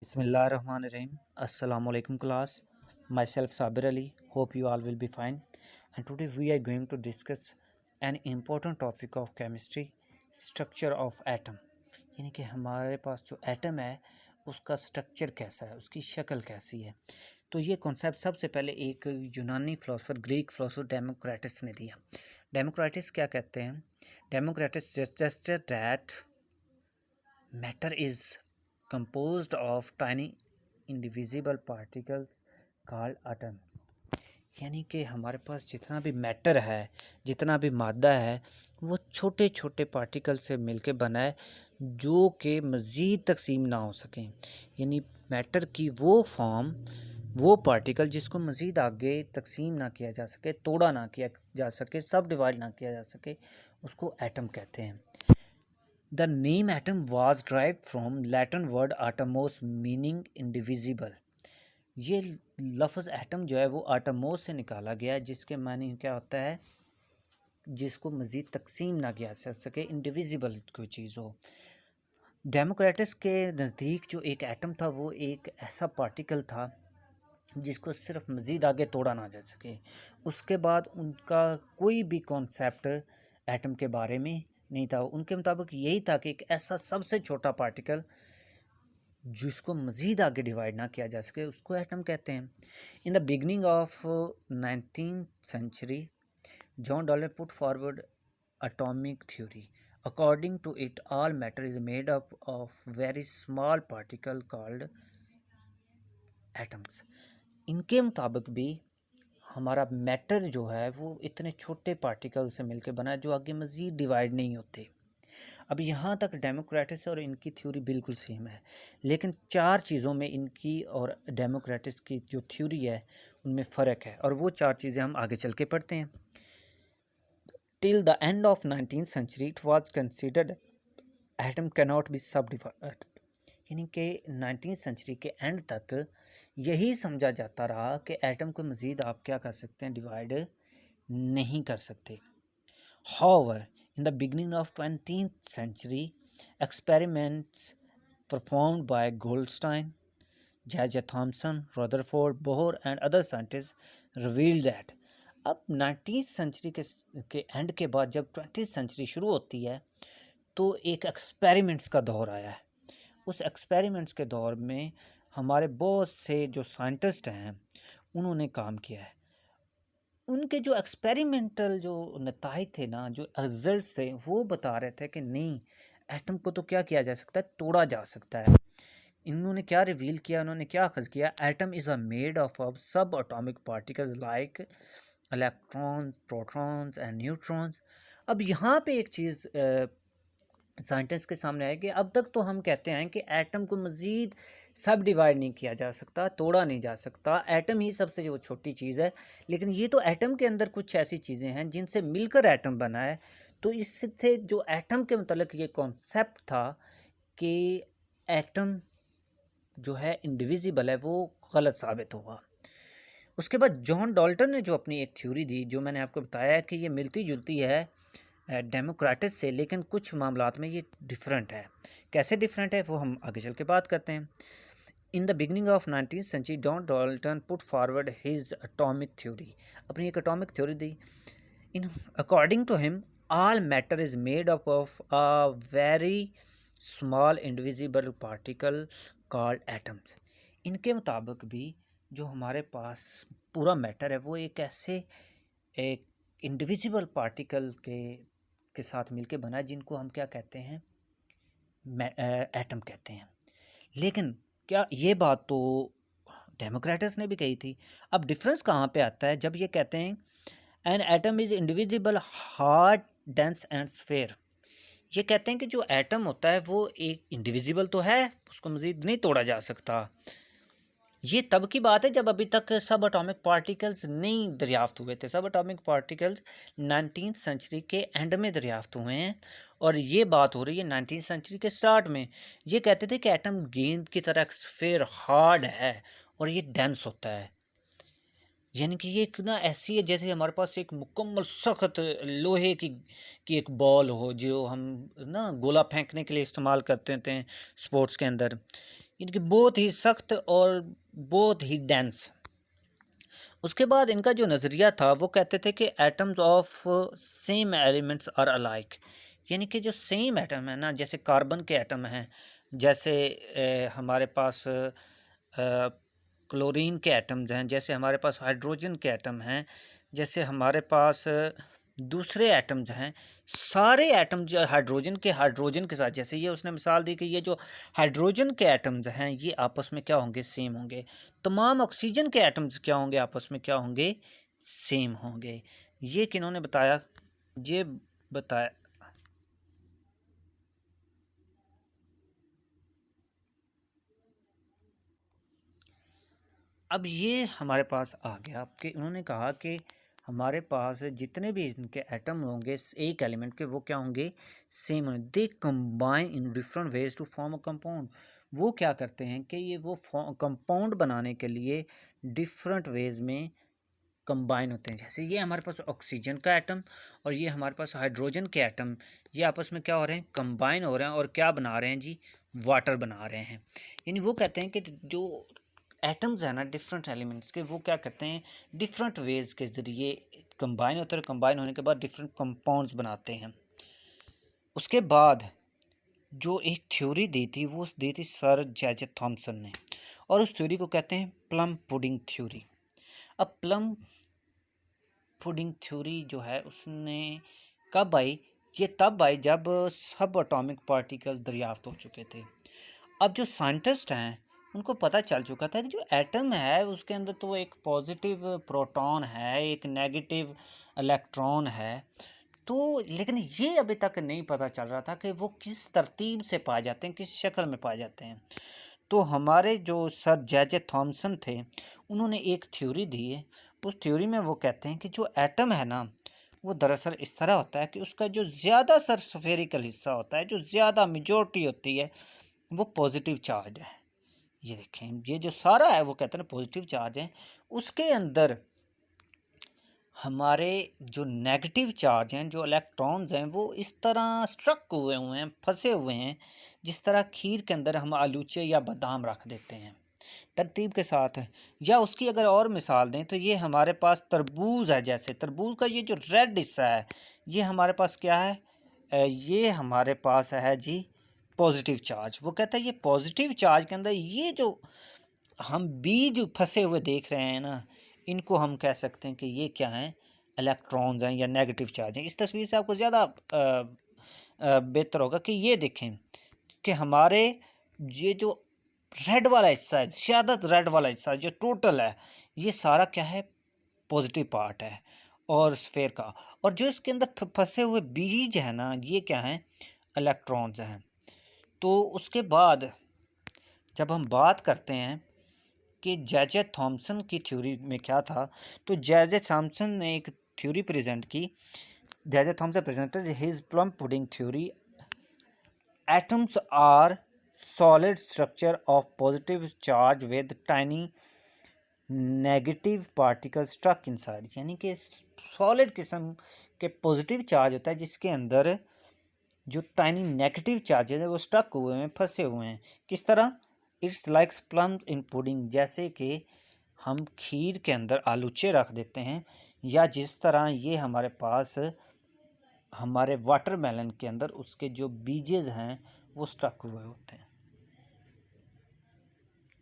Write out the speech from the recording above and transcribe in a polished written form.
Bismillahirrahmanirrahim. Assalamu alaikum class. Myself Sabir Ali. Hope you all will be fine. And today we are going to discuss an important topic of chemistry, structure of atom. यानी कि हमारे पास जो atom है उसका structure कैसा है, उसकी शक्ल कैसी है। तो ये कॉन्सेप्ट सबसे पहले एक यूनानी फिलोसोफर, ग्रीक फिलोसोफर डेमोक्रेटस ने दिया। डेमोक्रेटस क्या कहते हैं? Democritus just that matter is composed of tiny indivisible particles called atoms। यानी कि हमारे पास जितना भी मैटर है, जितना भी मादा है, वो छोटे छोटे पार्टिकल से मिलके बना है जो कि मज़ीद तकसीम ना हो सकें। यानी मैटर की वो फॉर्म, वो पार्टिकल जिसको मज़ीद आगे तकसीम ना किया जा सके, तोड़ा ना किया जा सके, सब डिवाइड ना किया जा सके, उसको एटम कहते हैं। The name atom was derived from Latin word atomos meaning indivisible। ये लफ्ज़ एटम जो है वो आटमोस से निकाला गया है, जिसके मानी क्या होता है? जिसको मज़ीद तकसीम ना किया जा सके, इंडिविजिबल कोई चीज़ हो। डेमोक्रेटस के नज़दीक जो एक एटम था वो एक ऐसा पार्टिकल था जिसको सिर्फ मज़ीद आगे तोड़ा ना जा सके। उसके बाद उनका कोई भी कॉन्सेप्ट एटम के बारे में नहीं था। उनके मुताबिक यही था कि एक ऐसा सबसे छोटा पार्टिकल जिसको मज़ीद आगे डिवाइड ना किया जा सके, उसको एटम कहते हैं। In the beginning of 19th century John Dalton put forward atomic theory. According to it all matter is made up of very small particle called atoms. इनके मुताबिक भी हमारा मैटर जो है वो इतने छोटे पार्टिकल से मिलकर बना है जो आगे मज़ीद डिवाइड नहीं होते। अब यहाँ तक डेमोक्रेटिस और इनकी थ्योरी बिल्कुल सेम है, लेकिन चार चीज़ों में इनकी और डेमोक्रेटिस की जो थ्योरी है उनमें फ़र्क है, और वो चार चीज़ें हम आगे चल के पढ़ते हैं। Till the end of 19th century it was considered atom cannot be sub divide. यानी कि 19th सेंचुरी के एंड तक यही समझा जाता रहा कि एटम को मज़ीद आप क्या कर सकते हैं? डिवाइड नहीं कर सकते। However, in the beginning of 20th century, experiments performed by Goldstein, J.J. Thomson, Rutherford, Bohr and other scientists revealed that अब 19th सेंचुरी के एंड के बाद जब 20th सेंचुरी शुरू होती है तो एक एक्सपेरिमेंट्स का दौर आया है। उस एक्सपेरिमेंट्स के दौर में हमारे बहुत से जो साइंटिस्ट हैं उन्होंने काम किया है। उनके जो एक्सपेरिमेंटल जो नताइज थे ना, जो रिजल्ट्स थे, वो बता रहे थे कि नहीं, एटम को तो क्या किया जा सकता है? तोड़ा जा सकता है। इन्होंने क्या रिवील किया, उन्होंने क्या अखज़ किया? Atom is a made of sub atomic particles like electrons, protons and neutrons. अब यहाँ पे एक चीज़ साइंटिस्ट के सामने आए कि अब तक तो हम कहते हैं कि एटम को मज़ीद सब डिवाइड नहीं किया जा सकता, तोड़ा नहीं जा सकता, एटम ही सबसे जो छोटी चीज़ है। लेकिन ये तो एटम के अंदर कुछ ऐसी चीज़ें हैं जिनसे मिलकर एटम बना है। तो इससे जो एटम के मतलब ये कॉन्सेप्ट था कि एटम जो है इंडिविजिबल है, वो गलत साबित हुआ। उसके बाद जॉन डाल्टन ने जो अपनी एक थ्योरी दी, जो मैंने आपको बताया कि ये मिलती जुलती है डेमोक्रेटिस से, लेकिन कुछ मामलात में ये डिफरेंट है। कैसे डिफरेंट है वो हम आगे चल के बात करते हैं। In the beginning of 19th century John Dalton put forward his atomic theory. अपनी एक एटॉमिक थ्योरी दी। In according to him all matter is made up of a very small indivisible particle called atoms. इनके मुताबिक भी जो हमारे पास पूरा matter है वो एक ऐसे एक इंडिविजिबल पार्टिकल के साथ मिलके बना है जिनको हम क्या कहते हैं? एटम कहते हैं। लेकिन क्या ये बात तो डेमोक्रेटस ने भी कही थी। अब डिफरेंस कहाँ पे आता है? जब ये कहते हैं an atom is indivisible hard dense and sphere. ये कहते हैं कि जो एटम होता है वो एक इंडिविजिबल तो है, उसको मज़ीद नहीं तोड़ा जा सकता। ये तब की बात है जब अभी तक सब एटॉमिक पार्टिकल्स नहीं दरियाफ्त हुए थे। सब एटॉमिक पार्टिकल्स 19th सेंचुरी के एंड में दरियाफ्त हुए हैं, और ये बात हो रही है 19th सेंचुरी के स्टार्ट में। ये कहते थे कि एटम गेंद की तरह स्फेयर हार्ड है और ये डेंस होता है। यानी कि ये एक ना ऐसी है जैसे हमारे पास एक मुकम्मल सख्त लोहे की एक बॉल हो, जो हम ना गोला फेंकने के लिए इस्तेमाल करते थे स्पोर्ट्स के अंदर। इनकी बहुत ही सख्त और बहुत ही डेंस। उसके बाद इनका जो नज़रिया था वो कहते थे कि atoms of same elements are alike, यानी कि जो सेम एटम है ना, जैसे कार्बन के एटम हैं, जैसे हमारे पास क्लोरीन के एटम्स हैं, जैसे हमारे पास हाइड्रोजन के एटम हैं, जैसे हमारे पास दूसरे एटम्स हैं, सारे एटम जो हाइड्रोजन के साथ, जैसे ये उसने मिसाल दी कि ये जो हाइड्रोजन के एटम्स हैं ये आपस में क्या होंगे, सेम होंगे। तमाम ऑक्सीजन के एटम्स क्या होंगे, आपस में क्या होंगे, सेम होंगे। ये किन्होंने बताया, ये बताया अब ये हमारे पास आ गया कि उन्होंने कहा कि हमारे पास जितने भी इनके एटम होंगे एक एलिमेंट के, वो क्या होंगे, सेम होंगे। They combine in different ways to form a compound. वो क्या करते हैं कि ये वो कंपाउंड बनाने के लिए डिफरेंट वेज में कंबाइन होते हैं। जैसे ये हमारे पास ऑक्सीजन का एटम और ये हमारे पास हाइड्रोजन के एटम, ये आपस में क्या हो रहे हैं, कंबाइन हो रहे हैं और क्या बना रहे हैं जी, वाटर बना रहे हैं। यानी वो कहते हैं कि जो एटम्स है ना डिफरेंट एलिमेंट्स के, वो क्या करते हैं, डिफरेंट वेज के ज़रिए कंबाइन होते हैं, कंबाइन होने के बाद डिफरेंट कंपाउंड्स बनाते हैं। उसके बाद जो एक थ्योरी दी थी वो दी थी सर जॉर्ज थॉमसन ने, और उस थ्योरी को कहते हैं प्लम पुडिंग थ्योरी। अब प्लम पुडिंग थ्योरी जो है उसने कब आई, ये तब आई जब सब एटॉमिक पार्टिकल दरियाफ्त हो चुके थे। अब जो साइंटिस्ट हैं उनको पता चल चुका था कि जो एटम है उसके अंदर तो एक पॉजिटिव प्रोटॉन है, एक नेगेटिव इलेक्ट्रॉन है, तो लेकिन ये अभी तक नहीं पता चल रहा था कि वो किस तरतीब से पाए जाते हैं, किस शक्ल में पाए जाते हैं। तो हमारे जो सर जॉर्ज थॉमसन थे उन्होंने एक थ्योरी दी है। उस थ्योरी में वो कहते हैं कि जो एटम है ना वो दरअसल इस तरह होता है कि उसका जो ज़्यादा सर स्फेरिकल हिस्सा होता है, जो ज़्यादा मेजॉरिटी होती है, वो पॉजिटिव चार्ज है। ये देखें, ये जो सारा है वो कहते हैं पॉजिटिव चार्ज है। उसके अंदर हमारे जो नेगेटिव चार्ज हैं, जो इलेक्ट्रॉन्स हैं, वो इस तरह स्ट्रक हुए हुए हैं, फंसे हुए हैं, जिस तरह खीर के अंदर हम आलूचे या बादाम रख देते हैं तरतीब के साथ। या उसकी अगर और मिसाल दें तो ये हमारे पास तरबूज है, जैसे तरबूज का ये जो रेड हिस्सा है ये हमारे पास क्या है, ये हमारे पास है जी पॉजिटिव चार्ज। वो कहता है ये पॉजिटिव चार्ज के अंदर ये जो हम बीज फंसे हुए देख रहे हैं ना, इनको हम कह सकते हैं कि ये क्या हैं, इलेक्ट्रॉन्स हैं या नेगेटिव चार्ज हैं। इस तस्वीर से आपको ज़्यादा बेहतर होगा कि ये देखें कि हमारे ये जो रेड वाला हिस्सा है, ज़्यादा रेड वाला हिस्सा जो टोटल है, ये सारा क्या है, पॉजिटिव पार्ट है और स्फेयर का। और जो इसके अंदर फंसे हुए बीज हैं ना, ये क्या हैं, इलेक्ट्रॉन्स हैं। तो उसके बाद जब हम बात करते हैं कि जॉर्ज थॉमसन की थ्योरी में क्या था, तो जॉर्ज थॉमसन ने एक थ्योरी प्रेजेंट की। George Thomson presented his plum pudding theory. Atoms are solid structure of positive charge with tiny negative particle struck inside, यानी कि सॉलिड किस्म के पॉजिटिव चार्ज होता है जिसके अंदर जो टाइनी नेगेटिव चार्जेस है वो स्टक हुए हैं, फंसे हुए हैं। किस तरह, it's likes plums in pudding, जैसे कि हम खीर के अंदर आलूचे रख देते हैं, या जिस तरह ये हमारे पास हमारे वाटरमेलन के अंदर उसके जो बीजेस हैं वो स्टक हुए होते हैं।